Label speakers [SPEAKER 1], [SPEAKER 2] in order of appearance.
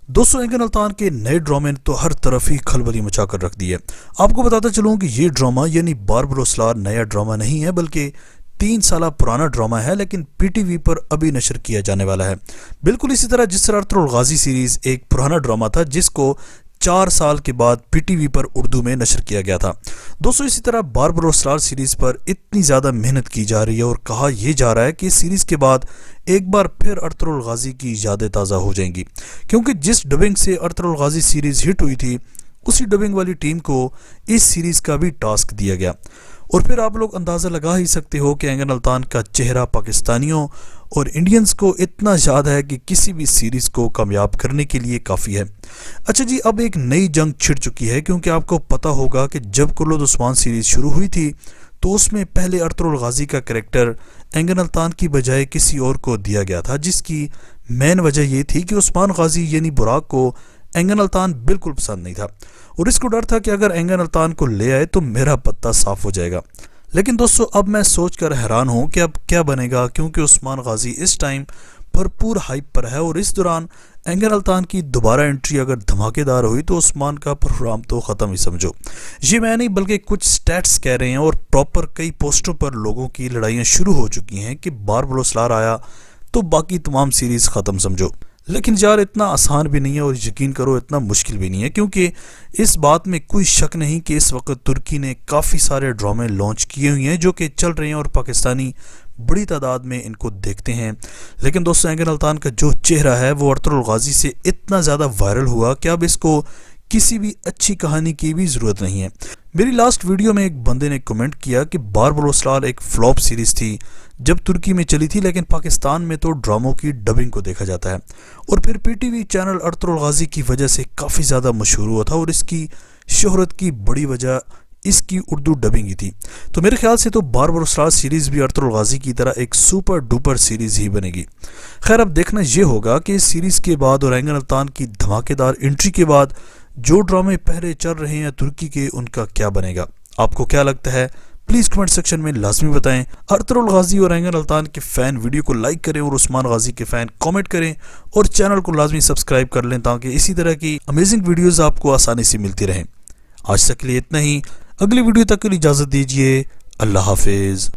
[SPEAKER 1] दोस्तों एंगन अल्तान के नए ड्रामे ने तो हर तरफ ही खलबली मचा कर रख दी है। आपको बताता चलूं कि ये ड्रामा यानी बारबरोस लार नया ड्रामा नहीं है, बल्कि 3 साल पुराना ड्रामा है, लेकिन पीटीवी पर अभी नशर किया जाने वाला है। बिल्कुल इसी तरह जिस तरह अर्तुगरुल गाजी सीरीज एक पुराना ड्रामा था जिसको 4 साल के बाद पीटीवी पर उर्दू में नशर किया गया था। दोस्तों इसी तरह बारबरोस लार सीरीज पर इतनी ज़्यादा मेहनत की जा रही है और कहा यह जा रहा है कि इस सीरीज के बाद एक बार फिर अर्तुगरुल गाजी की यादें ताज़ा हो जाएंगी, क्योंकि जिस डबिंग से अर्तुगरुल गाजी सीरीज हिट हुई थी उसी डबिंग वाली टीम को इस सीरीज का भी टास्क दिया गया। और फिर आप लोग अंदाज़ा लगा ही सकते हो कि एंगन अल्तान का चेहरा पाकिस्तानियों और इंडियंस को इतना याद है कि किसी भी सीरीज़ को कामयाब करने के लिए काफ़ी है। अच्छा जी, अब एक नई जंग छिड़ चुकी है, क्योंकि आपको पता होगा कि जब कुर्रत उस्मान सीरीज़ शुरू हुई थी तो उसमें पहले अर्तुगरुल गाजी का कैरेक्टर एंगन अल्तान की बजाय किसी और को दिया गया था, जिसकी मेन वजह ये थी कि उस्मान गाजी यानी बुराक को एंगन अल्तान बिल्कुल पसंद नहीं था और इसको डर था कि अगर एंगन अल्तान को ले आए तो मेरा पत्ता साफ हो जाएगा। लेकिन दोस्तों अब मैं सोचकर हैरान हूँ कि अब क्या बनेगा, क्योंकि उस्मान गाजी इस टाइम भरपूर हाइप पर है और इस दौरान एंगन अल्तान की दोबारा एंट्री अगर धमाकेदार हुई तो उस्मान का प्रोग्राम तो ख़त्म ही समझो। ये मैं नहीं बल्कि कुछ स्टैट्स कह रहे हैं और प्रॉपर कई पोस्टों पर लोगों की लड़ाइयाँ शुरू हो चुकी हैं कि बारबरोस लार आया तो बाकी तमाम सीरीज़ ख़त्म समझो। लेकिन यार इतना आसान भी नहीं है और यकीन करो इतना मुश्किल भी नहीं है, क्योंकि इस बात में कोई शक नहीं कि इस वक्त तुर्की ने काफ़ी सारे ड्रामे लॉन्च किए हुए हैं जो कि चल रहे हैं और पाकिस्तानी बड़ी तादाद में इनको देखते हैं। लेकिन दोस्तों एंगन अल्तान का जो चेहरा है वो अर्तुगरुल गाजी से इतना ज़्यादा वायरल हुआ कि अब इसको किसी भी अच्छी कहानी की भी ज़रूरत नहीं है। मेरी लास्ट वीडियो में एक बंदे ने कमेंट किया कि बारबरोस लार एक फ्लॉप सीरीज़ थी जब तुर्की में चली थी, लेकिन पाकिस्तान में तो ड्रामों की डबिंग को देखा जाता है। और फिर पीटीवी चैनल अर्तुगरुल गाजी की वजह से काफ़ी ज़्यादा मशहूर हुआ था और इसकी शोहरत की बड़ी वजह इसकी उर्दू डबिंग ही थी। तो मेरे ख्याल से तो बारबरोस लार सीरीज़ भी अर्तुगरुल गाजी की तरह एक सुपर डुपर सीरीज़ ही बनेगी। खैर अब देखना ये होगा कि इस सीरीज़ के बाद और एंगन अल्तान की धमाकेदार एंट्री के बाद जो ड्रामे पहले चल रहे हैं तुर्की के उनका क्या बनेगा। आपको क्या लगता है प्लीज़ कमेंट सेक्शन में लाजमी बताएं। अर्तुगरुल गाजी और एंगन अल्तान के फ़ैन वीडियो को लाइक करें और उस्मान गाजी के फ़ैन कमेंट करें और चैनल को लाजमी सब्सक्राइब कर लें ताकि इसी तरह की अमेजिंग वीडियोज़ आपको आसानी से मिलती रहें। आज तक के लिए इतना ही, अगली वीडियो तक के लिए इजाज़त दीजिए। अल्लाह हाफिज़।